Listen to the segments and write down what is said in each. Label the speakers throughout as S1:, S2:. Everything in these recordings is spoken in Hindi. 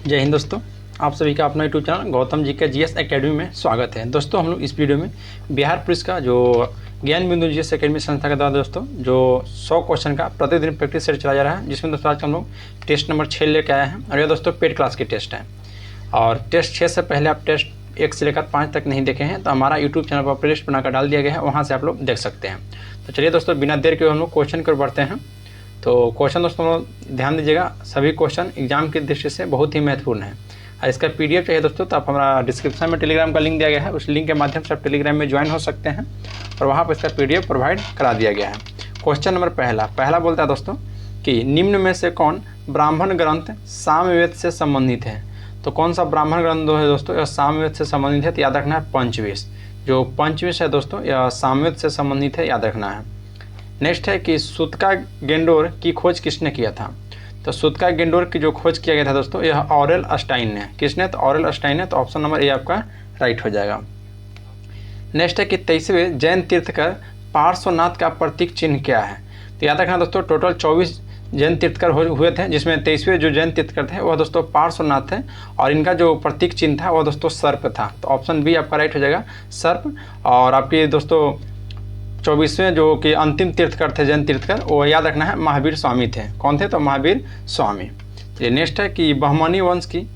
S1: जय हिंद दोस्तों, आप सभी का अपना यूट्यूब चैनल गौतम जी के जीएस एकेडमी में स्वागत है। दोस्तों हम लोग इस वीडियो में बिहार पुलिस का जो ज्ञान बिंदु जीएस एकेडमी संस्था के द्वारा दोस्तों जो 100 क्वेश्चन का प्रतिदिन प्रैक्टिस सेट चला जा रहा है, जिसमें दोस्तों आज हम लोग टेस्ट नंबर 6 लेके आए हैं। और यह दोस्तों पेड क्लास की टेस्ट है और टेस्ट 6 से पहले आप टेस्ट 1 से लेकर 5 तक नहीं देखे हैं तो हमारा यूट्यूब चैनल पर प्लेलिस्ट बनाकर डाल दिया गया है, वहाँ से आप लोग देख सकते हैं। तो चलिए दोस्तों बिना देर के हम लोग क्वेश्चन की ओर बढ़ते हैं। तो क्वेश्चन दोस्तों ध्यान दीजिएगा, सभी क्वेश्चन एग्जाम की दृष्टि से बहुत ही महत्वपूर्ण है। और इसका पीडीएफ चाहिए दोस्तों तो आप हमारा डिस्क्रिप्शन में टेलीग्राम का लिंक दिया गया है, उस लिंक के माध्यम से आप टेलीग्राम में ज्वाइन हो सकते हैं और वहाँ पर इसका पीडीएफ प्रोवाइड करा दिया गया है। क्वेश्चन नंबर पहला बोलता है दोस्तों कि निम्न में से कौन ब्राह्मण ग्रंथ सामवेद से संबंधित है। तो कौन सा ब्राह्मण ग्रंथ है दोस्तों यह सामवेद से संबंधित है, तो याद रखना है पंचविश। जो पंचविश है दोस्तों यह सामवेद से संबंधित है, याद रखना है। नेक्स्ट है कि सूतका गेंडोर की खोज किसने किया था। तो सूतका गेंडोर की जो खोज किया गया था दोस्तों यह ऑरेल अस्टाइन ने। किसने? तो ऑरेल अस्टाइन ने। तो ऑप्शन नंबर ए आपका राइट हो जाएगा। नेक्स्ट है कि 23वें जैन तीर्थकर पार्श्वनाथ का प्रतीक चिन्ह क्या है। तो याद रखना दोस्तों टोटल 24 जैन तीर्थकर हुए थे, जिसमें 23वें जो जैन तीर्थकर थे वह दोस्तों पार्श्वनाथ थे और इनका जो प्रतीक चिन्ह था वह दोस्तों सर्प था। तो ऑप्शन बी आपका राइट हो जाएगा, सर्प। और आपके दोस्तों 24वें जो कि अंतिम तीर्थकर थे जैन तीर्थकर, वो याद रखना है महावीर स्वामी थे। कौन थे? तो महावीर स्वामी। चलिए नेक्स्ट है कि बहमनी वंश की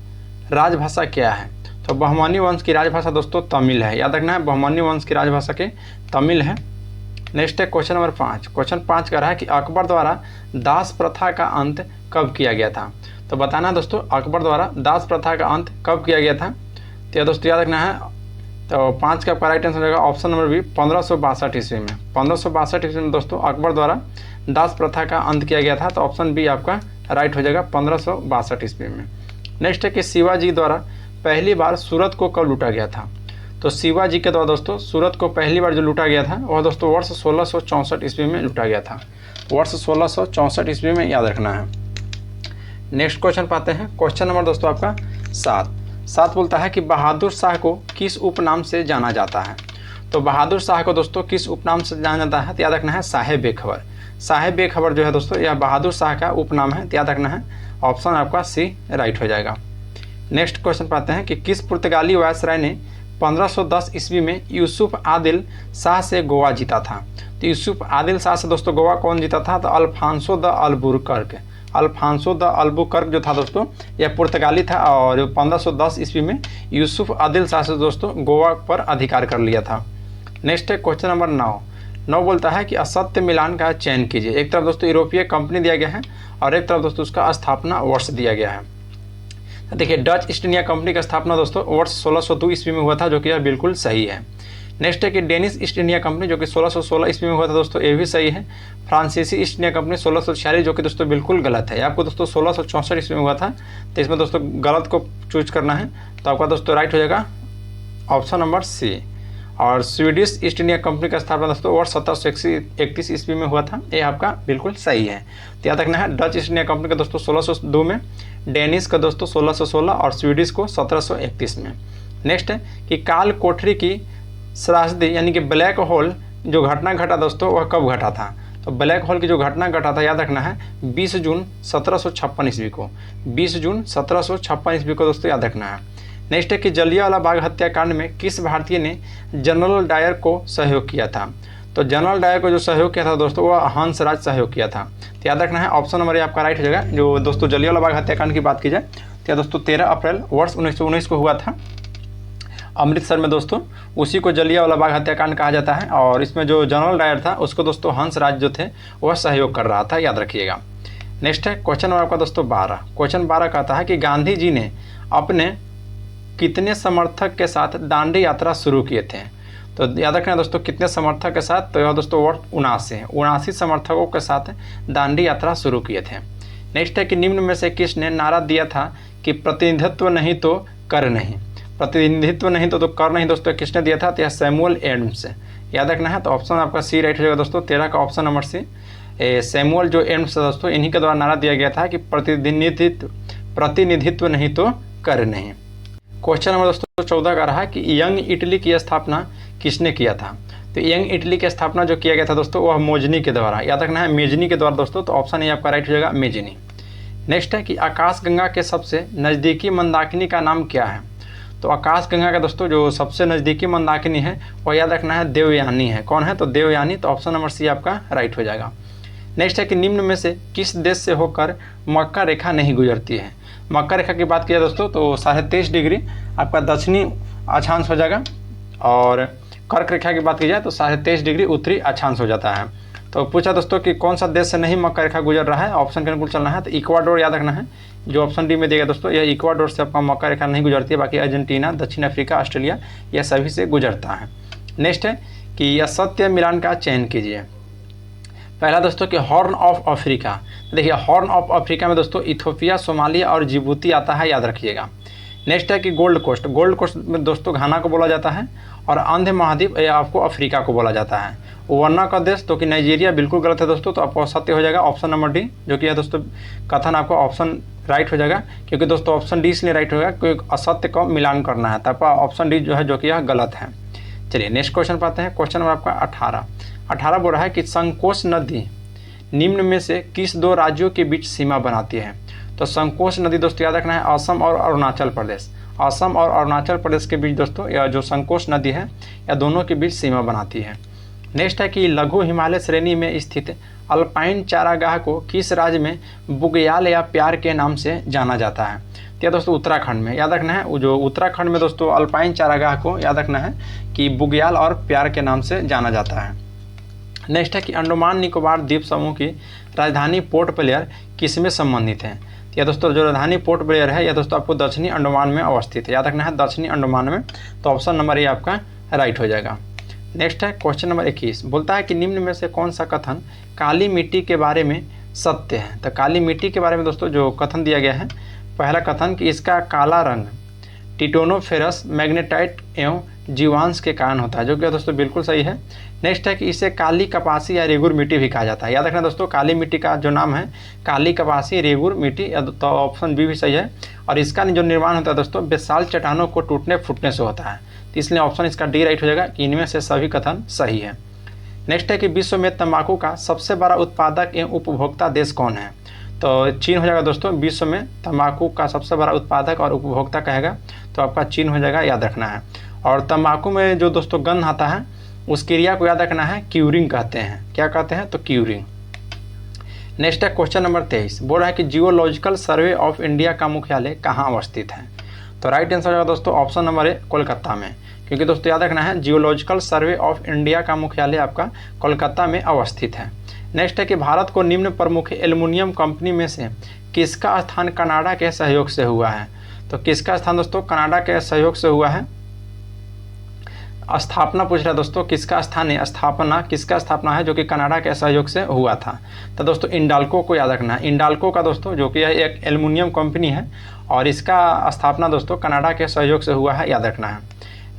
S1: राजभाषा क्या है। तो बहमनी वंश की राजभाषा दोस्तों तमिल है, याद रखना है बहमनी वंश की राजभाषा के तमिल है। नेक्स्ट है क्वेश्चन नंबर 5। क्वेश्चन 5 कह रहा है कि अकबर द्वारा दास प्रथा का अंत कब किया गया था। तो बताना दोस्तों अकबर द्वारा दास प्रथा का अंत कब किया गया था। तो यह दोस्तों याद रखना है। तो 5 का आपका राइट आंसर रहेगा ऑप्शन नंबर बी 1562 ईस्वी में। 1562 ईस्वी में दोस्तों अकबर द्वारा दास प्रथा का अंत किया गया था। तो ऑप्शन बी आपका राइट हो जाएगा 1562 ईस्वी में। नेक्स्ट है कि शिवाजी द्वारा पहली बार सूरत को कब लूटा गया था। तो शिवाजी के द्वारा दोस्तों सूरत को पहली बार जो लूटा गया था वह दोस्तों वर्ष 1664 ईस्वी में लूटा गया था, वर्ष 1664 ईस्वी में, याद रखना है। नेक्स्ट क्वेश्चन पाते हैं। क्वेश्चन नंबर दोस्तों आपका 7 बोलता है कि बहादुर शाह को किस उपनाम से जाना जाता है। तो बहादुर शाह को दोस्तों किस उपनाम से जाना जाता है, तो याद रखना है साहेब बेखबर। साहेब बेखबर जो है दोस्तों यह बहादुर शाह का उपनाम है, तो याद रखना है ऑप्शन आपका सी राइट हो जाएगा। नेक्स्ट क्वेश्चन पाते हैं कि किस पुर्तगाली वायसराय ने 1510 ईस्वी में यूसुफ आदिल शाह से गोवा जीता था। तो यूसुफ आदिल शाह से दोस्तों गोवा कौन जीता था। तो Alfonso de Albuquerque. Alfonso de Albuquerque जो था दोस्तों यह पुर्तगाली था और 1510 ईस्वी में यूसुफ आदिल शाह से दोस्तों गोवा पर अधिकार कर लिया था। नेक्स्ट है क्वेश्चन नंबर 9 बोलता है कि असत्य मिलान का चयन कीजिए। एक तरफ दोस्तों यूरोपीय कंपनी दिया गया है और एक तरफ दोस्तों उसका स्थापना वर्ष दिया गया है। तो देखिए डच ईस्ट इंडिया कंपनी का स्थापना दोस्तों वर्ष 1602 ईस्वी में हुआ था, जो कि यह बिल्कुल सही है। नेक्स्ट है कि डेनिश ईस्ट इंडिया कंपनी जो कि 1616 ईस्वी में हुआ था दोस्तों, ये भी सही है। फ्रांसीसी ईस्ट इंडिया कंपनी 1646, जो कि दोस्तों बिल्कुल गलत है। आपको दोस्तों 1664 ईस्वी में हुआ था, तो इसमें दोस्तों गलत को चूज करना है। तो आपका दोस्तों राइट हो जाएगा ऑप्शन नंबर सी। और स्वीडिश ईस्ट इंडिया कंपनी का स्थापना दोस्तों वर्ष 1731 ईस्वी में हुआ था, ये आपका बिल्कुल सही है। तो याद रखना है डच ईस्ट इंडिया कंपनी का दोस्तों 1602 में, डेनिश का दोस्तों 1616 और स्वीडिश को 1731 में। नेक्स्ट है कि काल कोठरी की त्रासदी यानी कि ब्लैक होल जो घटना घटा दोस्तों वह कब घटा था। तो ब्लैक होल की जो घटना घटा था याद रखना है 20 जून 1756 ईस्वी को। 20 जून 1756 ईस्वी को दोस्तों याद रखना है। नेक्स्ट है कि जलियांवाला बाग हत्याकांड में किस भारतीय ने जनरल डायर को सहयोग किया था। तो जनरल डायर को जो सहयोग किया था दोस्तों वह हंसराज सहयोग किया था। तो याद रखना है ऑप्शन नंबर ए आपका राइट हो जाएगा। जो दोस्तों जलियांवाला बाग हत्याकांड की बात की जाए तो दोस्तों 13 अप्रैल वर्ष 1919 को हुआ था अमृतसर में दोस्तों, उसी को जलियांवाला बाग हत्याकांड कहा जाता है। और इसमें जो जनरल डायर था उसको दोस्तों हंसराज जो थे वह सहयोग कर रहा था, याद रखिएगा। नेक्स्ट है क्वेश्चन नंबर आपका दोस्तों 12। क्वेश्चन 12 कहता है कि गांधी जी ने अपने कितने समर्थक के साथ दांडी यात्रा शुरू किए थे। तो याद रखना दोस्तों कितने समर्थक के साथ, तो यह दोस्तों वर्ष 79 समर्थकों के साथ दांडी यात्रा शुरू किए थे। नेक्स्ट है कि निम्न में से किसने नारा दिया था कि प्रतिनिधित्व नहीं तो कर नहीं। प्रतिनिधित्व नहीं तो कर नहीं दोस्तों किसने दिया था, तो यह सैमुअल एडम्स। याद रखना है। तो ऑप्शन आपका सी राइट हो जाएगा दोस्तों, 13 का ऑप्शन नंबर सी। सैमुअल जो एडम्स दोस्तों इन्हीं के द्वारा नारा दिया गया था कि प्रतिनिधित्व नहीं तो कर नहीं। क्वेश्चन नंबर दोस्तों 14 का रहा कि यंग इटली की स्थापना किसने किया था। तो यंग इटली की स्थापना जो किया गया था दोस्तों वह मोजनी के द्वारा। याद रखना है मेजनी के द्वारा दोस्तों। तो ऑप्शन ए आपका राइट हो जाएगा मेजनी। नेक्स्ट है कि आकाशगंगा के सबसे नज़दीकी मंदाकिनी का नाम क्या है। तो आकाशगंगा का दोस्तों जो सबसे नज़दीकी मंदाकिनी है वह याद रखना है देवयानी है। कौन है? तो देवयानी। तो ऑप्शन नंबर सी आपका राइट हो जाएगा। नेक्स्ट है कि निम्न में से किस देश से होकर मक्का रेखा नहीं गुजरती है। मक्का रेखा की बात किया दोस्तों तो 23.5 डिग्री आपका दक्षिणी अक्षांश हो जाएगा, और कर्क रेखा की बात की जाए तो 23.5 डिग्री उत्तरी अक्षांश हो जाता है। तो पूछा दोस्तों कि कौन सा देश से नहीं मक्का रेखा गुजर रहा है, ऑप्शन के अनुकूल चलना है। तो इक्वाडोर याद रखना है, जो ऑप्शन डी में देगा दोस्तों, यह इक्वाडोर से आपका मक्का रेखा नहीं गुजरती है। बाकी अर्जेंटीना, दक्षिण अफ्रीका, ऑस्ट्रेलिया यह सभी से गुजरता है। नेक्स्ट है कि असत्य मिलान का चयन कीजिए। पहला दोस्तों कि हॉर्न ऑफ अफ्रीका। देखिए हॉर्न ऑफ अफ्रीका में दोस्तों इथोपिया, सोमालिया और जिबूती आता है, याद रखिएगा। नेक्स्ट है कि गोल्ड कोस्ट। गोल्ड कोस्ट में दोस्तों घाना को बोला जाता है, और आंध्र महाद्वीप या आपको अफ्रीका को बोला जाता है। वरना का देश तो कि नाइजीरिया बिल्कुल गलत है दोस्तों, तो आपको असत्य हो जाएगा ऑप्शन नंबर डी, जो कि है दोस्तों कथन आपका ऑप्शन राइट हो जाएगा। क्योंकि दोस्तों ऑप्शन डी इसलिए राइट होगा क्योंकि असत्य को मिलान करना है, तब ऑप्शन डी जो है जो कि यह गलत है। चलिए नेक्स्ट क्वेश्चन पाते हैं। क्वेश्चन नंबर आपका 18 बोल रहा है कि संकोच नदी निम्न में से किस दो राज्यों के बीच सीमा बनाती है। तो संकोच नदी दोस्तों याद रखना है असम और अरुणाचल प्रदेश। असम और अरुणाचल प्रदेश के बीच दोस्तों यह जो संकोच नदी है या दोनों के बीच सीमा बनाती है। नेक्स्ट है कि लघु हिमालय श्रेणी में स्थित अल्पाइन चारागाह को किस राज्य में बुग्याल या प्यार के नाम से जाना जाता है। तो दोस्तों उत्तराखंड में याद रखना है, जो उत्तराखंड में दोस्तों अल्पाइन चारागाह को याद रखना है कि बुग्याल और प्यार के नाम से जाना जाता है। नेक्स्ट है कि अंडमान निकोबार द्वीप समूह की राजधानी पोर्ट ब्लेयर किस में संबंधित है। या दोस्तों जो राजधानी पोर्ट ब्लेयर है यह दोस्तों आपको दक्षिणी अंडमान में अवस्थित है, याद रखना है दक्षिणी अंडमान में। तो ऑप्शन नंबर ए आपका राइट हो जाएगा। नेक्स्ट है क्वेश्चन नंबर 21 बोलता है कि निम्न में से कौन सा कथन काली मिट्टी के बारे में सत्य है। तो काली मिट्टी के बारे में दोस्तों जो कथन दिया गया है, पहला कथन कि इसका काला रंग टिटोनोफेरस मैग्नेटाइट एवं जीवांश के कारण होता है, जो कि दोस्तों बिल्कुल सही है। नेक्स्ट है कि इसे काली कपासी या रेगुर मिट्टी भी कहा जाता है। याद रखना दोस्तों काली मिट्टी का जो नाम है काली कपासी रेगुर मिट्टी, तो ऑप्शन बी भी सही है। और इसका जो निर्माण होता है दोस्तों विशाल चट्टानों को टूटने फूटने से होता है, तो इसलिए ऑप्शन इसका डी राइट हो जाएगा कि इनमें से सभी कथन सही है। नेक्स्ट है कि विश्व में तंबाकू का सबसे बड़ा उत्पादक एवं उपभोक्ता देश कौन है। तो चीन हो जाएगा दोस्तों। विश्व में तंबाकू का सबसे बड़ा उत्पादक और उपभोक्ता कहेगा तो आपका चीन हो जाएगा, याद रखना है। और तंबाकू में जो दोस्तों गंध आता है उस क्रिया को याद रखना है क्यूरिंग कहते हैं। क्या कहते हैं? तो क्यूरिंग। नेक्स्ट है क्वेश्चन नंबर 23 बोल रहा है कि जियोलॉजिकल सर्वे ऑफ इंडिया का मुख्यालय कहाँ अवस्थित है। तो राइट आंसर हो जाएगा दोस्तों ऑप्शन नंबर ए कोलकाता में, क्योंकि दोस्तों याद रखना है जियोलॉजिकल सर्वे ऑफ इंडिया का मुख्यालय आपका कोलकाता में अवस्थित है। नेक्स्ट है कि भारत को निम्न प्रमुख एल्युमिनियम कंपनी में से किसका स्थान कनाडा के सहयोग से हुआ है। तो किसका स्थान दोस्तों कनाडा के सहयोग से हुआ है। स्थापना पूछ रहा है दोस्तों, किसका स्थान है, स्थापना किसका स्थापना है जो कि कनाडा के सहयोग से हुआ था। तो दोस्तों इंडाल्को को याद रखना है। इंडाल्को का दोस्तों जो कि यह एक एल्युमिनियम कंपनी है और इसका स्थापना दोस्तों कनाडा के सहयोग से हुआ है, याद रखना है।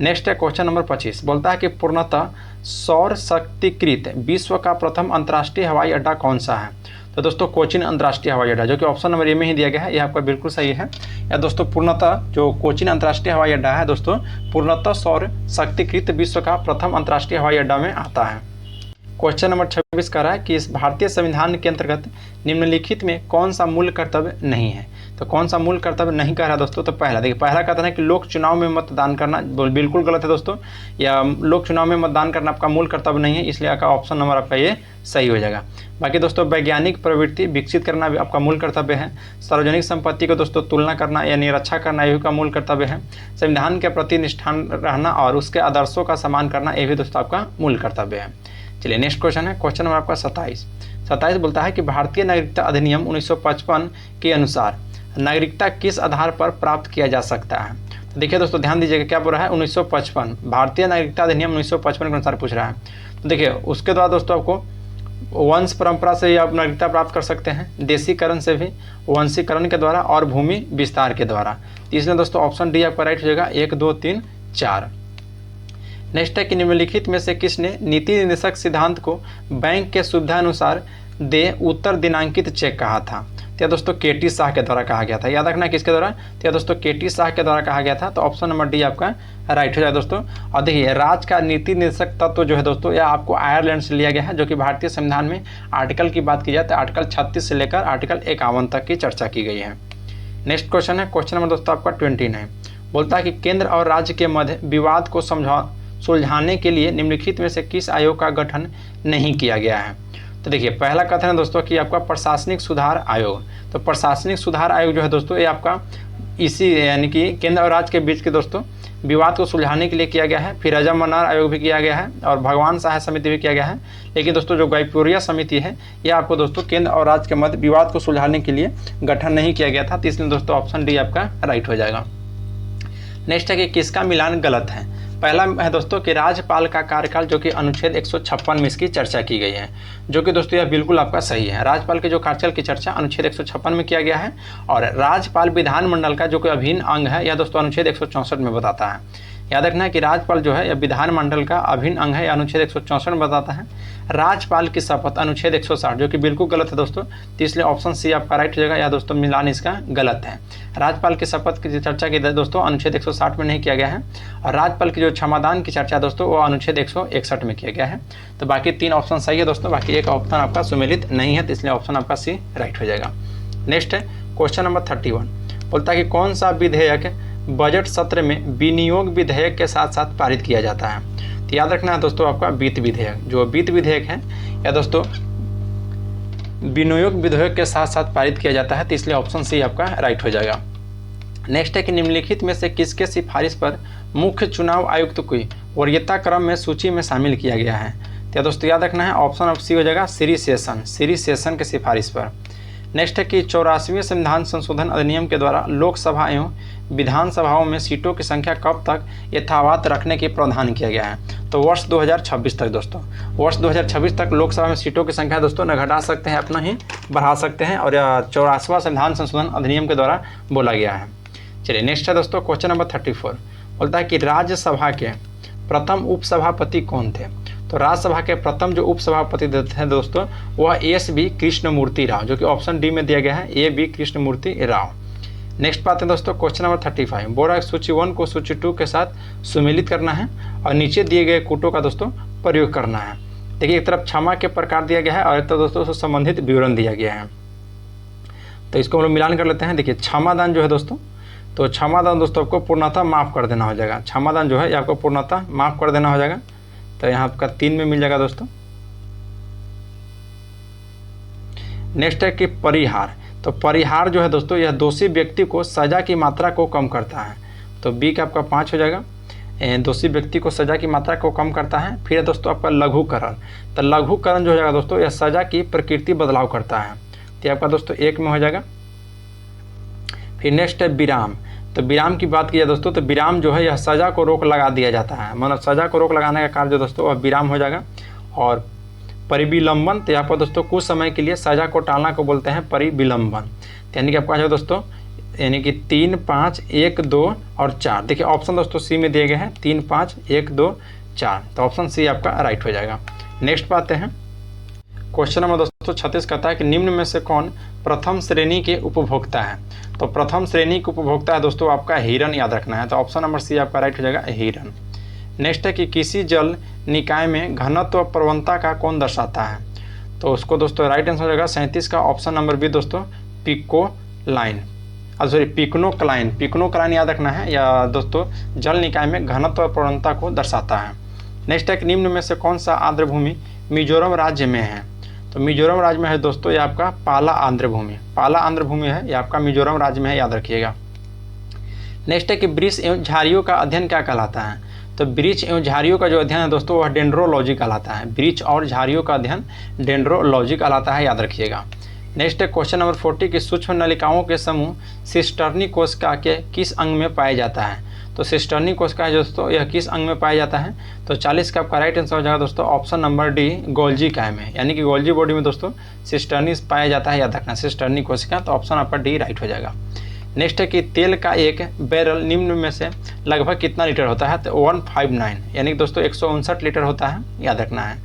S1: नेक्स्ट है क्वेश्चन नंबर 25 बोलता है कि पूर्णतः सौर शक्तिकृत विश्व का प्रथम अंतर्राष्ट्रीय हवाई अड्डा कौन सा है। तो दोस्तों कोचीन अंतर्राष्ट्रीय हवाई अड्डा, जो कि ऑप्शन नंबर ए में ही दिया गया है, यह आपका बिल्कुल सही है। या दोस्तों पूर्णतः जो कोचीन अंतर्राष्ट्रीय हवाई अड्डा है दोस्तों पूर्णतः सौर शक्तिकृत विश्व का प्रथम अंतर्राष्ट्रीय हवाई अड्डा में आता है। क्वेश्चन नंबर 26 कह रहा है कि इस भारतीय संविधान के अंतर्गत निम्नलिखित में कौन सा मूल कर्तव्य नहीं है। तो कौन सा मूल कर्तव्य नहीं कह रहा दोस्तों। तो पहला देखिए, पहला कहता है कि लोक चुनाव में मतदान करना बिल्कुल गलत है दोस्तों, या लोक चुनाव में मतदान करना आपका मूल कर्तव्य नहीं है, इसलिए आपका ऑप्शन नंबर आपका ये सही हो जाएगा। बाकी दोस्तों वैज्ञानिक प्रवृत्ति विकसित करना भी आपका मूल कर्तव्य है। सार्वजनिक संपत्ति को दोस्तों तुलना करना यानी रक्षा करना ये भी का मूल कर्तव्य है। संविधान के प्रति निष्ठान रहना और उसके आदर्शों का सम्मान करना ये भी दोस्तों आपका मूल कर्तव्य है। चलिए नेक्स्ट क्वेश्चन है क्वेश्चन नंबर आपका 27 बोलता है कि भारतीय नागरिकता अधिनियम 1955 के अनुसार नागरिकता किस आधार पर प्राप्त किया जा सकता है। तो देखिए दोस्तों ध्यान दीजिएगा, क्या बोल रहा है 1955 भारतीय नागरिकता अधिनियम 1955 के अनुसार पूछ रहा है। तो देखिए उसके द्वारा दोस्तों आपको वंश परंपरा से ही आप नागरिकता प्राप्त कर सकते हैं, देशीकरण से भी, वंशीकरण के द्वारा और भूमि विस्तार के द्वारा। इसलिए दोस्तों ऑप्शन डी आपका राइट हो जाएगा 1, 2, 3, 4। नेक्स्ट है कि निम्नलिखित में से किसने नीति निर्देशक सिद्धांत को बैंक के सुविधा अनुसार दे उत्तर दिनांकित चेक कहा था। तो यह दोस्तों केटी शाह के द्वारा कहा गया था। याद रखना किसके द्वारा, तो यह दोस्तों केटी शाह के द्वारा कहा गया था। तो ऑप्शन नंबर डी आपका राइट हो जाएगा दोस्तों। और देखिए राज का नीति निर्देशक तत्व जो है दोस्तों यह आपको आयरलैंड से लिया गया है, जो कि भारतीय संविधान में आर्टिकल की बात की जाए तो आर्टिकल 36 से लेकर आर्टिकल 51 तक की चर्चा की गई है। नेक्स्ट क्वेश्चन है क्वेश्चन नंबर दोस्तों आपका 29, बोलता है कि केंद्र और राज्य के मध्य विवाद को सुलझाने के लिए निम्नलिखित में से किस आयोग का गठन नहीं किया गया है। तो देखिए पहला कथन है दोस्तों कि आपका प्रशासनिक सुधार आयोग। तो प्रशासनिक सुधार आयोग जो है दोस्तों ये आपका इसी यानी कि केंद्र और राज्य के बीच के दोस्तों विवाद को सुलझाने के लिए किया गया है। फिर अजम मन्नार आयोग भी किया गया है और भगवान सहाय समिति भी किया गया है। लेकिन दोस्तों जो गाइपुरिया समिति है यह आपको दोस्तों केंद्र और राज्य के मध्य विवाद को सुलझाने के लिए गठन नहीं किया गया था। तो इसलिए दोस्तों ऑप्शन डी आपका राइट हो जाएगा। नेक्स्ट है कि किसका मिलान गलत है। पहला है दोस्तों कि राज्यपाल का कार्यकाल, जो कि अनुच्छेद 156 में इसकी चर्चा की गई है, जो कि दोस्तों यह बिल्कुल आपका सही है। राज्यपाल के जो कार्यकाल की चर्चा अनुच्छेद 156 में किया गया है और राज्यपाल विधानमंडल का जो कि अभिन्न अंग है यह दोस्तों अनुच्छेद 164 में बताता है। याद रखना है कि राज्यपाल जो है यह विधानमंडल का अभिन्न अंग है, यह अनुच्छेद 164 में बताता है। राज्यपाल की शपथ अनुच्छेद 160, जो कि बिल्कुल गलत है दोस्तों। तो इसलिए ऑप्शन सी आपका राइट हो जाएगा। या दोस्तों मिलान इसका गलत है। राज्यपाल की शपथ की चर्चा की दोस्तों अनुच्छेद 160 में नहीं किया गया है और राज्यपाल की जो क्षमादान की चर्चा दोस्तों वो अनुच्छेद 161 में किया गया है। तो बाकी 3 ऑप्शन सही है दोस्तों, बाकी एक ऑप्शन आपका सुमेलित नहीं है, तो इसलिए ऑप्शन आपका सी राइट हो जाएगा। नेक्स्ट है क्वेश्चन नंबर 31, बोलता है कि कौन सा विधेयक बजट सत्र में विनियोग विधेयक के साथ साथ पारित किया जाता है। तो याद रखना है दोस्तों आपका वित्त विधेयक, जो वित्त विधेयक है या दोस्तों विनियोग विधेयक के साथ साथ पारित किया जाता है। तो इसलिए ऑप्शन सी आपका राइट हो जाएगा। नेक्स्ट है कि निम्नलिखित में से किसके सिफारिश पर मुख्य चुनाव आयुक्त को वरीयता क्रम में सूची में शामिल किया गया है। तो दोस्तों याद रखना है ऑप्शन ऑफ सी हो जाएगा श्री शेषन के सिफारिश पर। नेक्स्ट है कि 84वें संविधान संशोधन अधिनियम के द्वारा लोकसभा एवं विधानसभाओं में सीटों की संख्या कब तक यथावत रखने की प्रावधान किया गया है। तो वर्ष 2026 तक दोस्तों, वर्ष 2026 तक लोकसभा में सीटों की संख्या दोस्तों न घटा सकते हैं अपना ही बढ़ा सकते हैं, और 84वां संविधान संशोधन अधिनियम के द्वारा बोला गया है। चलिए नेक्स्ट है दोस्तों क्वेश्चन नंबर 34, बोलता है कि राज्यसभा के प्रथम उपसभापति कौन थे। तो राज्यसभा के प्रथम जो उपसभापति थे दोस्तों वह एस.बी. कृष्णमूर्ति राव, जो कि ऑप्शन डी में दिया गया है ए.बी. कृष्णमूर्ति राव। नेक्स्ट बात है दोस्तों क्वेश्चन नंबर 35, बोरा सूची 1 को सूची 2 के साथ सुमेलित करना है और नीचे दिए गए कूटों का दोस्तों प्रयोग करना है। देखिए एक तरफ क्षमा के प्रकार दिया गया है और एक तरफ दोस्तों संबंधित विवरण दिया गया है। तो इसको हम लोग मिलान कर लेते हैं। देखिए क्षमादान जो है दोस्तों, तो क्षमादान दोस्तों आपको पूर्णतः माफ़ कर देना हो जाएगा। क्षमादान जो है ये आपको पूर्णतः माफ़ कर देना हो जाएगा। तो यहाँ आपका 3 में मिल जाएगा दोस्तों। नेक्स्ट है कि परिहार। तो परिहार जो है दोस्तों यह दोषी व्यक्ति को सजा की मात्रा को कम करता है। तो बी का आपका 5 हो जाएगा। दोषी व्यक्ति को सजा की मात्रा को कम करता है। फिर दोस्तों आपका लघुकरण। तो लघुकरण जो हो जाएगा दोस्तों यह सजा की प्रकृति बदलाव करता है। तो आपका दोस्तों 1 में हो जाएगा। फिर नेक्स्ट है विराम। तो विराम की बात की जाए दोस्तों तो विराम जो है यह सजा को रोक लगा दिया जाता है, मतलब सजा को रोक लगाने का कार्य जो दोस्तों वह विराम हो जाएगा। और परिविलंबन, तो यहाँ पर दोस्तों कुछ समय के लिए सजा को टालना को बोलते हैं परिविलंबन। यानी कि आपका जो दोस्तों यानी कि 3, 5, 1, 2 और 4। देखिए ऑप्शन दोस्तों सी में दिए गए हैं 3, 5, 1, 2, 4। तो ऑप्शन सी आपका राइट हो जाएगा। नेक्स्ट बात है क्वेश्चन नंबर दोस्तों 36 कहता है कि निम्न में से कौन प्रथम श्रेणी के उपभोक्ता है। तो प्रथम श्रेणी के उपभोक्ता है दोस्तों आपका हिरन, याद रखना है। तो ऑप्शन नंबर सी आपका राइट हो जाएगा हिरन। नेक्स्ट है कि किसी जल निकाय में घनत्व प्रवणता का कौन दर्शाता है। तो उसको दोस्तों राइट आंसर हो जाएगा 37 का ऑप्शन नंबर बी दोस्तों पिकोलाइन, पिकोलाइन याद रखना है, या दोस्तों जल निकाय में घनत्व प्रवणता को दर्शाता है। नेक्स्ट है कि निम्न में से कौन सा आर्द्र भूमि मिजोरम राज्य में है। तो मिजोरम राज्य में है दोस्तों ये आपका पाला आंध्र भूमि है, ये आपका मिजोरम राज्य में है, याद रखिएगा। नेक्स्ट है कि वृक्ष एवं झाड़ियों का अध्ययन क्या कहलाता है। तो वृक्ष एवं झाड़ियों का जो अध्ययन है दोस्तों वह डेंड्रोलॉजी कहलाता है। वृक्ष और झाड़ियों का अध्ययन डेंड्रोलॉजी कहलाता है, याद रखिएगा। नेक्स्ट है क्वेश्चन नंबर 40 की सूक्ष्म नलिकाओं के समूह सिस्टर्नी कोशिका के किस अंग में पाया जाता है। तो सिस्टर्नी कोशिका दोस्तों यह किस अंग में पाया जाता है। तो 40 का आपका राइट आंसर हो जाएगा दोस्तों ऑप्शन नंबर डी गोल्जी काय में, यानी कि गोल्जी बॉडी में दोस्तों सिस्टर्नी पाया जाता है, याद रखना सिस्टर्नी कोशिका। तो ऑप्शन आपका डी राइट हो जाएगा। नेक्स्ट है कि तेल का एक बैरल निम्न में से लगभग कितना लीटर होता है। तो 159 यानी कि दोस्तों 159 लीटर होता है, याद रखना है।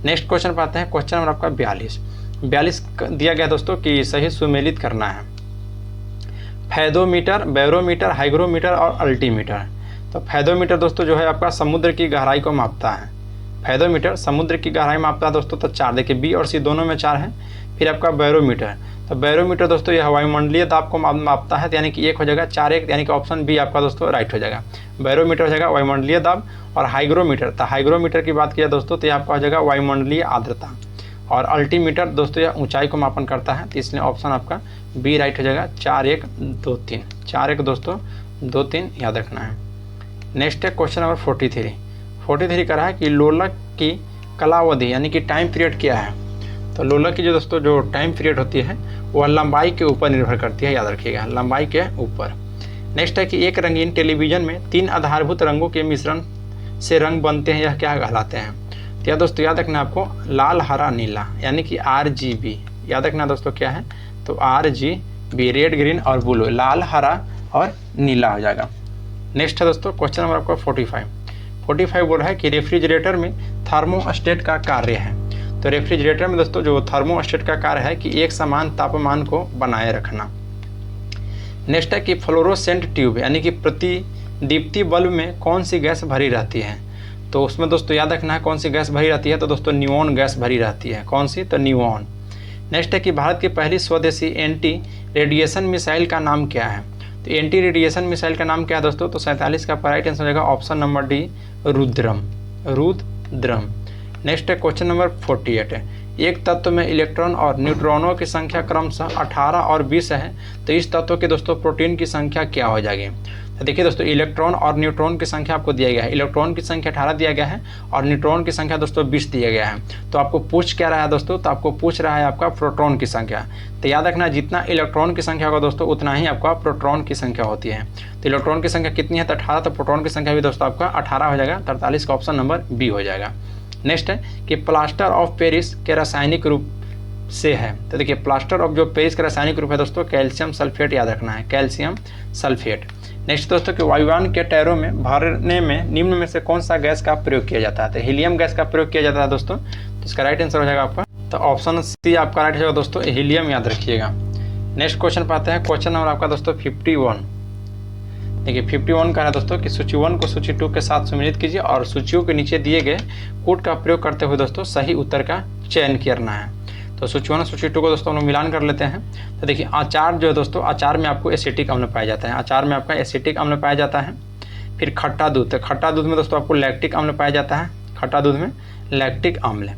S1: नेक्स्ट क्वेश्चन पर आते हैं क्वेश्चन नंबर आपका 42। 42 दिया गया दोस्तों कि सही सुमेलित करना है। फैदोमीटर, बैरोमीटर, हाइग्रोमीटर और अल्टीमीटर। तो फैदोमीटर दोस्तों जो है आपका समुद्र की गहराई को मापता है। फैदोमीटर समुद्र की गहराई मापता है दोस्तों, तो 4, देखिए बी और सी दोनों में 4 है। फिर आपका बैरोमीटर, तो बैरोमीटर दोस्तों ये वायुमंडलीय दाब को मापता है, तो यानी कि 1 हो जाएगा, 4 1, यानी कि ऑप्शन बी आपका दोस्तों राइट हो जाएगा। बैरोमीटर हो जाएगा वायुमंडलीय दाब। और हाइग्रोमीटर, तो हाइग्रोमीटर की बात किया दोस्तों तो ये आपका हो जाएगा वायुमंडलीय आर्द्रता। और अल्टीमीटर दोस्तों यह ऊंचाई को मापन करता है, तो इसलिए ऑप्शन आपका बी राइट हो जाएगा। 4 1 2 3, 4 1 दोस्तों 2 3 याद रखना है। नेक्स्ट है क्वेश्चन नंबर 43 कह रहा है कि लोलक की कालावधि यानी कि टाइम पीरियड क्या है। तो लोलक की जो दोस्तों जो टाइम पीरियड होती है वह लंबाई के ऊपर निर्भर करती है, याद रखिएगा, लंबाई के ऊपर। नेक्स्ट है कि एक रंगीन टेलीविजन में 3 आधारभूत रंगों के मिश्रण से रंग बनते हैं, यह क्या कहलाते हैं। तो यह दोस्तों याद रखना आपको लाल हरा नीला यानी कि RGB याद रखना दोस्तों क्या है, तो RGB, रेड ग्रीन और ब्लू, लाल हरा और नीला हो जाएगा। नेक्स्ट है दोस्तों क्वेश्चन नंबर आपका 45 बोल रहा है कि रेफ्रिजरेटर में थर्मोस्टेट का कार्य है। तो रेफ्रिजरेटर में दोस्तों जो थर्मोस्टेट का कार्य है कि एक समान तापमान को बनाए रखना। नेक्स्ट है कि फ्लोरोसेंट ट्यूब यानी कि प्रतिदीप्ति बल्ब में कौन सी गैस भरी रहती है। तो उसमें दोस्तों याद रखना है कौन सी गैस भरी रहती है, तो दोस्तों नियॉन गैस भरी रहती है। कौन सी, तो नियॉन। नेक्स्ट है कि भारत की पहली स्वदेशी एंटी रेडिएशन मिसाइल का नाम क्या है। तो एंटी रेडिएशन मिसाइल का नाम क्या है दोस्तों, तो 47 का राइट आंसर हो जाएगा option number D, Rudram. Next है क्वेश्चन नंबर 48 है, एक तत्व में इलेक्ट्रॉन और न्यूट्रॉनों की संख्या क्रमशः 18 और 20 है, तो इस तत्व के दोस्तों प्रोटीन की संख्या क्या हो जाएगी। तो देखिए दोस्तों इलेक्ट्रॉन और न्यूट्रॉन की संख्या आपको दिया गया है, इलेक्ट्रॉन की संख्या 18 दिया गया है और न्यूट्रॉन की संख्या दोस्तों 20 दिया गया है। तो आपको पूछ क्या रहा है दोस्तों, तो आपको पूछ रहा है आपका प्रोटॉन की संख्या। तो याद रखना जितना इलेक्ट्रॉन की संख्या होगा दोस्तों उतना ही आपका प्रोटॉन की संख्या होती है। तो इलेक्ट्रॉन की संख्या कितनी है, तो 18, तो प्रोटॉन की संख्या भी दोस्तों आपका 18 हो जाएगा। 43 का ऑप्शन नंबर बी हो जाएगा। नेक्स्ट है कि प्लास्टर ऑफ पेरिस के रासायनिक रूप से है। तो देखिए प्लास्टर ऑफ जो पेरिस का रासायनिक रूप है दोस्तों कैल्शियम सल्फेट, याद रखना है कैल्शियम सल्फेट। नेक्स्ट दोस्तों कि वायुयान के टायरों में भरने में निम्न में से कौन सा गैस का प्रयोग किया जाता है। तो हीलियम गैस का प्रयोग किया जाता है दोस्तों, तो इसका राइट आंसर हो जाएगा आपका, तो ऑप्शन सी आपका राइट हो जाएगा दोस्तों, हीलियम याद रखिएगा। नेक्स्ट क्वेश्चन पाते हैं, क्वेश्चन नंबर आपका दोस्तों 51। देखिए 51 का है दोस्तों कि सूची 1 को सूची 2 के साथ सम्मिलित कीजिए और सूचियों के नीचे दिए गए कोड का प्रयोग करते हुए दोस्तों सही उत्तर का चयन करना है। तो सूची 1 और सूची 2 को दोस्तों हम लोग मिलान कर लेते हैं। तो देखिए अचार जो है दोस्तों, अचार में आपको एसिटिक अम्ल पाया जाता है, अचार में आपका एसिटिक अम्ल पाया जाता है। फिर खट्टा दूध, तो खट्टा दूध में दोस्तों आपको लैक्टिक अम्ल पाया जाता है, खट्टा दूध में लैक्टिक अम्ल।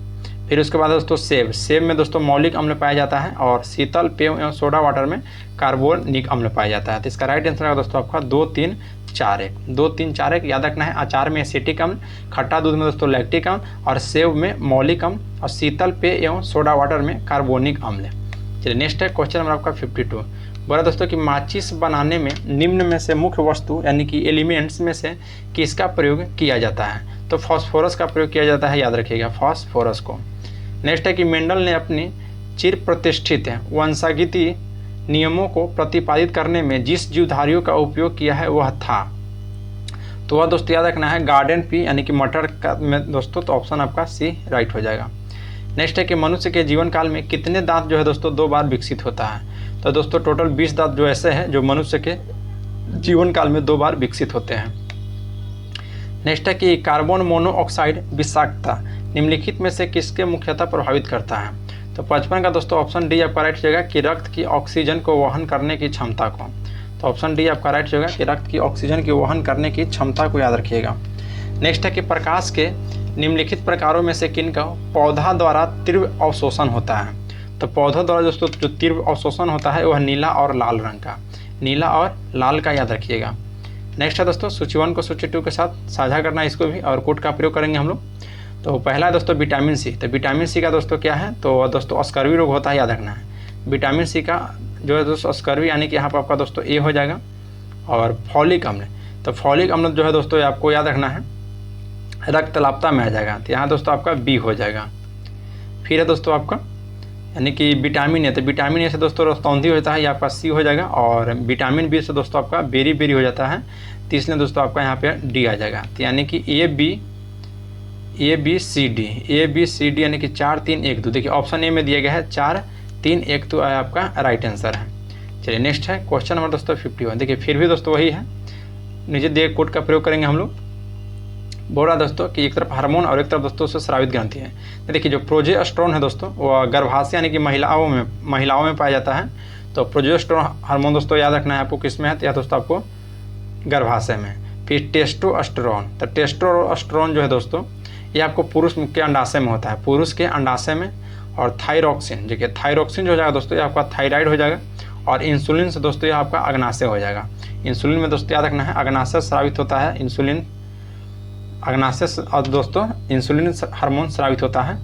S1: फिर उसके बाद दोस्तों सेब में दोस्तों मौलिक अम्ल पाया जाता है और शीतल पेय एवं सोडा वाटर में कार्बोनिक अम्ल पाया जाता है। तो इसका राइट आंसर है दोस्तों आपका 2 3 4 1, 2 3 4 1 याद रखना है। अचार में एसिटिक अम्ल, खट्टा दूध में दोस्तों लैक्टिक अम्ल और सेब में मौलिक अम्ल और शीतल पेय एवं सोडा वाटर में कार्बोनिक अम्ल। चलिए नेक्स्ट है क्वेश्चन नंबर आपका 52। बोला दोस्तों कि माचिस बनाने में निम्न में से मुख्य वस्तु यानी कि एलिमेंट्स में से किसका प्रयोग किया जाता है। तो फास्फोरस का प्रयोग किया जाता है, याद रखिएगा फास्फोरस को। नेक्स्ट है कि मेंडल ने अपनी चिर प्रतिष्ठित वंशागति नियमों को प्रतिपादित करने में जिस जीवधारियों का उपयोग किया है वह था। तो वह दोस्तों याद रखना है गार्डन पी यानी कि मटर का में दोस्तों, तो ऑप्शन आपका सी राइट हो जाएगा। नेक्स्ट है कि मनुष्य के जीवन काल में कितने दांत जो है दोस्तों 2 बार विकसित होता है। तो दोस्तों टोटल 20 दांत जो ऐसे हैं जो मनुष्य के जीवन काल में 2 बार विकसित होते हैं। नेक्स्ट है कि कार्बन मोनोऑक्साइड विषाक्तता निम्नलिखित में से किसके मुख्यतः प्रभावित करता है। तो 55 का दोस्तों ऑप्शन डी आपका राइट हो जाएगा कि रक्त की ऑक्सीजन को वहन करने की क्षमता को। तो ऑप्शन डी आपका राइट हो जाएगा कि रक्त की ऑक्सीजन की वहन करने की क्षमता को याद रखिएगा। नेक्स्ट है कि प्रकाश के निम्नलिखित प्रकारों में से किन का पौधा द्वारा तीव्र अवशोषण होता है। तो पौधों द्वारा दोस्तों जो तीव्र अवशोषण होता है वह नीला और लाल रंग का, नीला और लाल का याद रखिएगा। नेक्स्ट है दोस्तों सूची 1 को सूची 2 के साथ साझा करना है, इसको भी और कोड का प्रयोग करेंगे हम लोग। तो पहला है दोस्तों विटामिन सी। तो विटामिन सी का दोस्तों क्या है, तो दोस्तों स्कर्वी रोग होता है, याद रखना है। विटामिन सी का जो है दोस्तों स्कर्वी यानी कि यहाँ पर आपका दोस्तों ए हो जाएगा। और फॉलिक अम्ल, तो फॉलिक अम्ल जो है दोस्तों आपको याद रखना है रक्तलापता में आ जाएगा, तो यहाँ दोस्तों आपका बी हो जाएगा। फिर है दोस्तों आपका यानी कि विटामिन ए, तो विटामिन ए से दोस्तों रस्तौंधी हो जाता है, यहाँ पर सी हो जाएगा। और विटामिन बी से दोस्तों आपका बेरी हो जाता है, तो इसलिए दोस्तों आपका यहाँ पे डी आ जाएगा। तो यानी कि ए बी ABCD यानी कि 4 3 1 2। देखिए ऑप्शन ए में दिया गया है 4 3 1 2 आपका राइट आंसर है। चलिए नेक्स्ट है क्वेश्चन नंबर दोस्तों 51। देखिए फिर भी दोस्तों वही है, नीचे दिए कोड का प्रयोग करेंगे हम लोग। बोल रहा दोस्तों कि एक तरफ हार्मोन और एक तरफ दोस्तों उससे स्रावित ग्रंथि है। तो देखिए जो प्रोजेस्टेरोन है दोस्तों वो गर्भाशय यानी कि महिलाओं में पाया जाता है। तो प्रोजेस्टेरोन हार्मोन दोस्तों याद रखना है आपको किस में है, या दोस्तों आपको गर्भाशय में। फिर टेस्टोस्टेरोन, तो टेस्टोस्टेरोन जो है दोस्तों ये आपको पुरुष के अंडाशय में होता है, पुरुष के अंडाशय में। और थायरोक्सिन, देखिए थायरोक्सिन जो हो जाएगा दोस्तों ये आपका थायराइड हो जाएगा। और इंसुलिन से दोस्तों ये आपका अग्नाशय हो जाएगा। इंसुलिन में दोस्तों याद रखना है अग्नाशय स्रावित होता है, इंसुलिन अग्नाशय और दोस्तों इंसुलिन हार्मोन स्रावित होता है।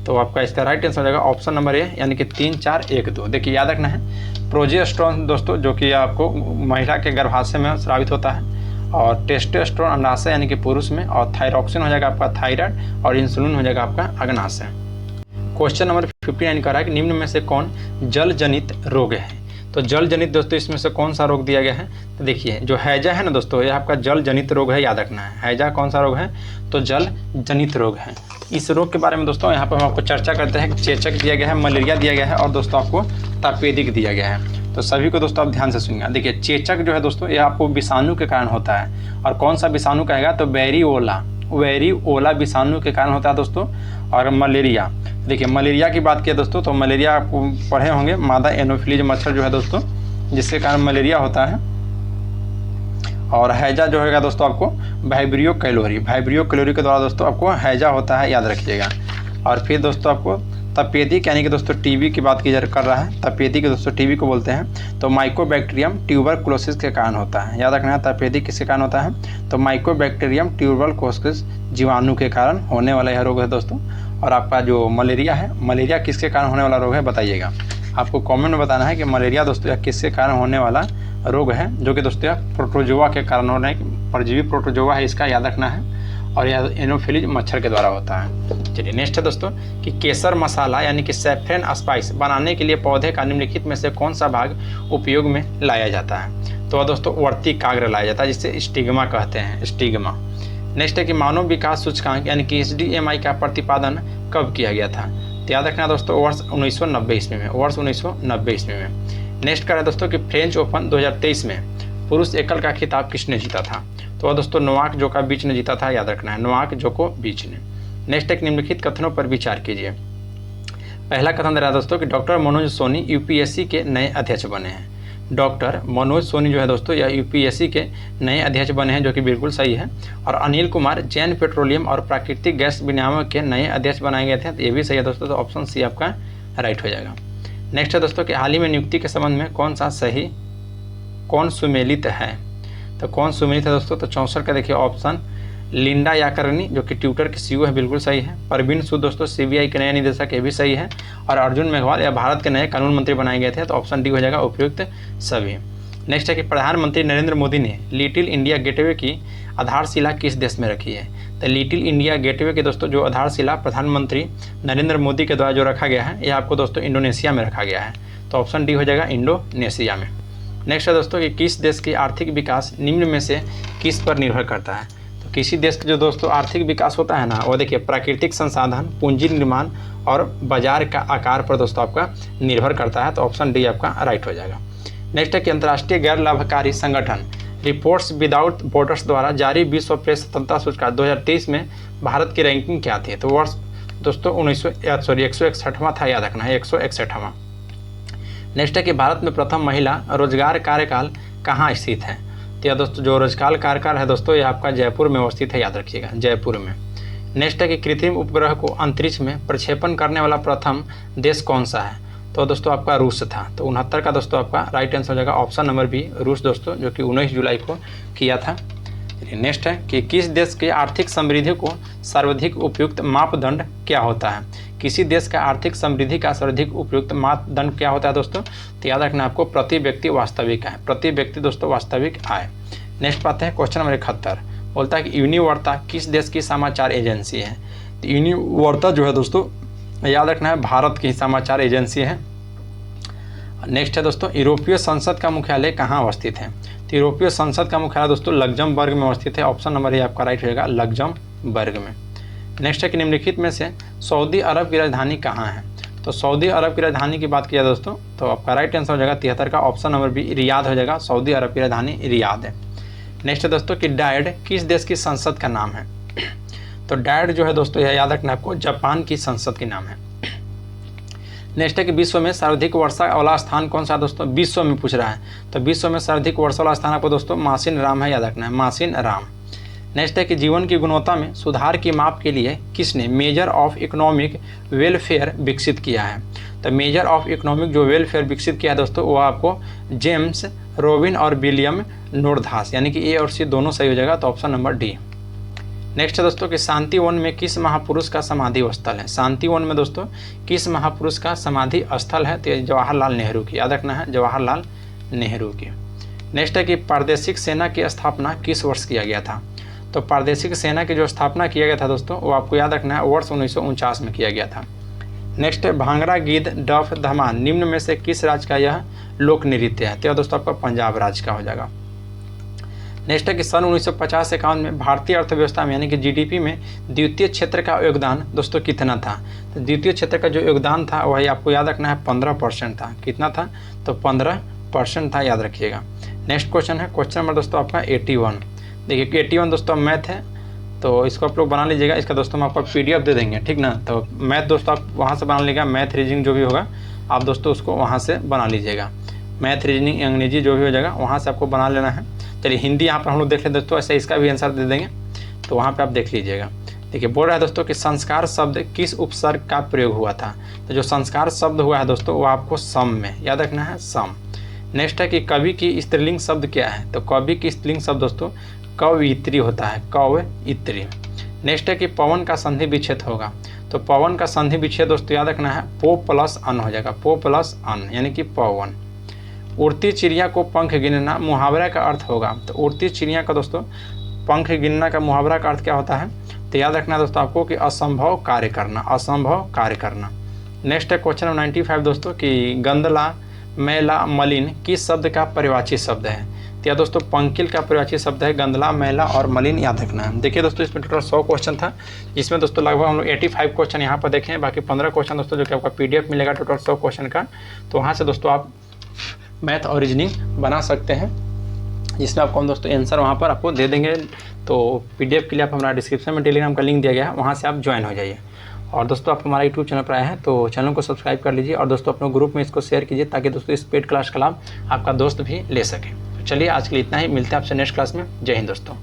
S1: तो आपका इसका राइट आंसर हो जाएगा ऑप्शन नंबर ए यानी कि 3 4 1 2। देखिए याद रखना है प्रोजेस्टेरोन दोस्तों जो कि आपको महिला के गर्भाशय में स्रावित होता है, और टेस्टोस्टेरोन अंडाशय यानी कि पुरुष में, और थायरोक्सिन हो जाएगा आपका थायराइड, और इंसुलिन हो जाएगा आपका अग्नाशय। क्वेश्चन नंबर 59 कह रहा है कि निम्न में से कौन जल जनित रोग है। तो जल जनित दोस्तों इसमें से कौन सा रोग दिया गया है, तो देखिए जो हैजा है ना दोस्तों ये आपका जल जनित रोग है, याद रखना है। हैजा कौन सा रोग है, तो जल जनित रोग है। इस रोग के बारे में दोस्तों यहाँ पर हम आपको चर्चा करते हैं। चेचक दिया गया है, मलेरिया दिया गया है, और दोस्तों आपको तपेदिक दिया गया है। तो सभी को दोस्तों आप ध्यान से सुनिएगा। देखिए चेचक जो है दोस्तों ये आपको विषाणु के कारण होता है, और कौन सा विषाणु कहेगा, तो वेरिओला विषाणु के कारण होता है दोस्तों। और मलेरिया, देखिए मलेरिया की बात किया दोस्तों तो मलेरिया आपको पढ़े होंगे, मादा एनोफिलीज मच्छर जो है दोस्तों जिसके कारण मलेरिया होता है। और हैजा जो है दोस्तों आपको वाइब्रियो कैलोरी के द्वारा दोस्तों आपको हैजा होता है, याद रखिएगा। और फिर दोस्तों आपको तपेदिक यानी कि दोस्तों टीबी की बात कर रहा है, तपेदिक दोस्तों टीबी को बोलते हैं। तो माइकोबैक्टीरियम ट्यूबरकुलोसिस के कारण होता है, याद रखना है तपेदिक किसके कारण होता है, तो माइकोबैक्टीरियम ट्यूबरकुलोसिस जीवाणु के कारण होने वाला यह रोग है दोस्तों। और आपका जो मलेरिया है, मलेरिया किसके कारण होने वाला रोग है बताइएगा, आपको कमेंट में बताना है कि मलेरिया दोस्तों यह किसके कारण होने वाला रोग है, जो कि दोस्तों यह प्रोटोजोआ के कारण हो रहा है, परजीवी प्रोटोजोआ है इसका, याद रखना है। और यह एनोफिलीज मच्छर के द्वारा होता है। चलिए नेक्स्ट है दोस्तों कि केसर मसाला यानी कि सैफरन स्पाइस बनाने के लिए पौधे का निम्नलिखित में से कौन सा भाग उपयोग में लाया जाता है, तो दोस्तों वर्तिकाग्र लाया जाता है जिसे स्टिग्मा कहते हैं, स्टिग्मा। नेक्स्ट है कि मानव विकास सूचकांक यानी कि SDMI का प्रतिपादन कब किया गया था, तो याद रखना दोस्तों वर्ष 1990 ईस्वी में, वर्ष 1990 ईस्वी में। नेक्स्ट का है दोस्तों कि फ्रेंच ओपन 2023 में पुरुष एकल का खिताब किसने जीता था, तो वह दोस्तों नोवाक जोकोविच ने जीता था, याद रखना है नोवाक जोकोविच ने। नेक्स्ट एक निम्नलिखित कथनों पर विचार कीजिए। पहला कथन दे रहा है दोस्तों कि डॉक्टर मनोज सोनी UPSC के नए अध्यक्ष बने हैं। डॉक्टर मनोज सोनी जो है दोस्तों यह UPSC के नए अध्यक्ष बने हैं, जो कि बिल्कुल सही है। और अनिल कुमार जैन पेट्रोलियम और प्राकृतिक गैस विनियामक के नए अध्यक्ष बनाए गए थे, तो ये भी सही है दोस्तों, तो ऑप्शन सी आपका राइट हो जाएगा। नेक्स्ट है दोस्तों कि हाल ही में नियुक्ति के संबंध में कौन सुमेलित है, तो कौन सुमेलित है दोस्तों, तो 64 का देखिए ऑप्शन लिंडा याकर्नी जो कि ट्विटर के CEO है, बिल्कुल सही है। परवीन सूद दोस्तों CBI के नए निदेशक, ये भी सही है। और अर्जुन मेघवाल या भारत के नए कानून मंत्री बनाए गए थे, तो ऑप्शन डी हो जाएगा उपयुक्त सभी। नेक्स्ट है कि प्रधानमंत्री नरेंद्र मोदी ने लिटिल इंडिया गेटवे की आधारशिला किस देश में रखी है, तो लिटिल इंडिया गेटवे के दोस्तों जो आधारशिला प्रधानमंत्री नरेंद्र मोदी के द्वारा जो रखा गया है यह आपको दोस्तों इंडोनेशिया में रखा गया है, तो ऑप्शन डी हो जाएगा इंडोनेशिया में। नेक्स्ट है दोस्तों कि किस देश की आर्थिक विकास निम्न में से किस पर निर्भर करता है, तो किसी देश का जो दोस्तों आर्थिक विकास होता है ना वो देखिए प्राकृतिक संसाधन, पूंजी निर्माण और बाजार का आकार पर दोस्तों आपका निर्भर करता है, तो ऑप्शन डी आपका राइट हो जाएगा। नेक्स्ट है कि अंतर्राष्ट्रीय गैर लाभकारी संगठन रिपोर्ट्स विदाउट बॉर्डर्स द्वारा जारी विश्व प्रेस स्वतंत्रता सूचकांक 2023 में भारत की रैंकिंग क्या थी, तो वर्ष दोस्तों 161वां था, याद रखना है 161वां। नेक्स्ट है कि भारत में प्रथम महिला रोजगार कार्यकाल कहाँ स्थित है, तो यह दोस्तों जो रोजगार कार्यकाल है दोस्तों यह आपका जयपुर में अवस्थित है, याद रखिएगा जयपुर में। नेक्स्ट है कि कृत्रिम उपग्रह को अंतरिक्ष में प्रक्षेपण करने वाला प्रथम देश कौन सा है, तो दोस्तों आपका रूस था, तो 69 का दोस्तों आपका राइट आंसर हो जाएगा ऑप्शन नंबर बी रूस दोस्तों, जो कि 19 जुलाई को किया था। नेक्स्ट है कि किस देश के आर्थिक समृद्धि को सर्वाधिक उपयुक्त मापदंड क्या होता है, किसी देश का आर्थिक समृद्धि का सर्वाधिक उपयुक्त मापदंड क्या होता है दोस्तों, तो याद रखना आपको प्रति व्यक्ति वास्तविक आय, प्रति व्यक्ति दोस्तों वास्तविक आय। नेक्स्ट पाते हैं क्वेश्चन नंबर 71, बोलता है कि यूनिवार्ता किस देश की समाचार एजेंसी है, तो यूनिवार्ता जो है दोस्तों याद रखना है भारत की समाचार एजेंसी है। नेक्स्ट है दोस्तों यूरोपीय संसद का मुख्यालय कहाँ अवस्थित है, तो यूरोपीय संसद का मुख्यालय दोस्तों लग्जमबर्ग में अवस्थित है, ऑप्शन नंबर ए आपका राइट होगा लग्जमबर्ग में। नेक्स्ट है कि निम्नलिखित में से सऊदी अरब की राजधानी कहाँ है। तो सऊदी अरब की राजधानी की बात किया दोस्तों तो आपका राइट आंसर हो जाएगा 73 का ऑप्शन नंबर बी रियाद हो जाएगा। सऊदी अरब की राजधानी रियाद है। नेक्स्ट है दोस्तों कि डायड किस देश की संसद का नाम है। तो डायड जो है दोस्तों यह याद रखना आपको जापान की संसद के नाम है। नेक्स्ट है कि विश्व में सर्वाधिक वर्षा वाला स्थान कौन सा दोस्तों, विश्व में पूछ रहा है। तो विश्व में सर्वाधिक वर्षा वाला स्थान आपको दोस्तों मासिन राम है, याद रखना है मासिन राम। नेक्स्ट है कि जीवन की गुणवत्ता में सुधार की माप के लिए किसने मेजर ऑफ इकोनॉमिक वेलफेयर विकसित किया है। तो मेजर ऑफ इकोनॉमिक जो वेलफेयर विकसित किया है दोस्तों वो आपको जेम्स रोबिन और विलियम नोरधास, यानी कि ए और सी दोनों सही हो जाएगा। तो ऑप्शन नंबर डी। नेक्स्ट है दोस्तों कि शांति वन में किस महापुरुष का समाधि स्थल है। शांति वन में दोस्तों किस महापुरुष का समाधि स्थल है। तो जवाहरलाल नेहरू की, याद रखना है जवाहरलाल नेहरू की। नेक्स्ट है कि प्रादेशिक सेना की स्थापना किस वर्ष किया गया था। तो प्रादेशिक सेना की जो स्थापना किया गया था दोस्तों वो आपको याद रखना है वर्ष 1949 में किया गया था। नेक्स्ट है भांगड़ा गीत डफ धमाल निम्न में से किस राज्य का यह लोक नृत्य है। तो यह दोस्तों आपका पंजाब राज्य का हो जाएगा। नेक्स्ट है कि सन 1950-51 में भारतीय अर्थव्यवस्था में यानी कि जीडीपी में द्वितीय क्षेत्र का योगदान दोस्तों कितना था। तो द्वितीय क्षेत्र का जो योगदान था वही आपको याद रखना है 15% था। कितना था, तो 15% था, याद रखिएगा। नेक्स्ट क्वेश्चन है क्वेश्चन नंबर दोस्तों आपका 81। देखिए 81 दोस्तों मैथ है, तो इसको आप लोग बना लीजिएगा। इसका दोस्तों हम आपको PDF दे देंगे, ठीक ना। तो मैथ दोस्तों आप वहाँ से बना लीजिएगा, मैथ रीजनिंग जो भी होगा आप दोस्तों उसको वहाँ से बना लीजिएगा। मैथ रीजनिंग अंग्रेजी जो भी हो जाएगा वहाँ से आपको बना लेना है। चलिए हिंदी यहाँ पर हम लोग देख लें दोस्तों, ऐसे इसका भी आंसर दे देंगे, तो वहाँ पे आप देख लीजिएगा। देखिए बोल रहा है दोस्तों कि संस्कार शब्द किस उपसर्ग का प्रयोग हुआ था। तो जो संस्कार शब्द हुआ है दोस्तों वो आपको सम में, याद रखना है सम। नेक्स्ट है कि कवि की स्त्रीलिंग शब्द क्या है। तो कवि की स्त्रीलिंग शब्द दोस्तों कवयित्री होता है, कवयित्री। नेक्स्ट है कि पवन का संधि विच्छेद होगा। तो पवन का संधि विच्छेद दोस्तों याद रखना है पो प्लस अन हो जाएगा, पो प्लस अन यानी कि पवन। उड़ती चिड़िया को पंख गिनना मुहावरा का अर्थ होगा। तो उड़ती चिड़िया का दोस्तों पंख गिनना का मुहावरा का अर्थ क्या होता है। तो याद रखना दोस्तों आपको कि असंभव कार्य करना, असंभव कार्य करना। नेक्स्ट है क्वेश्चन नंबर 95 दोस्तों कि गंदला मैला मलिन किस शब्द का परिवाची शब्द है। तो यह दोस्तों पंकिल का परिवाची शब्द है गंदला मैला और मलिन, याद रखना है। देखिए दोस्तों इसमें टोटल 100 क्वेश्चन था, जिसमें दोस्तों लगभग हम लोग 85 क्वेश्चन यहाँ पर देखें, बाकी 15 क्वेश्चन दोस्तों जो कि आपका PDF मिलेगा टोटल 100 क्वेश्चन का। तो वहाँ से दोस्तों आप मैथ और रीजनिंग बना सकते हैं, जिसमें आपको हम दोस्तों आंसर वहाँ पर आपको दे देंगे। तो PDF के लिए आप हमारा डिस्क्रिप्शन में टेलीग्राम का लिंक दिया गया है, वहाँ से आप ज्वाइन हो जाइए। और दोस्तों आप हमारा YouTube चैनल पर आए हैं तो चैनल को सब्सक्राइब कर लीजिए और दोस्तों अपने ग्रुप में इसको शेयर कीजिए, ताकि दोस्तों इस पेड क्लास का लाभ आपका दोस्त भी ले सके। तो चलिए आज के लिए इतना ही, मिलते हैं आपसे नेक्स्ट क्लास में। जय हिंद दोस्तों।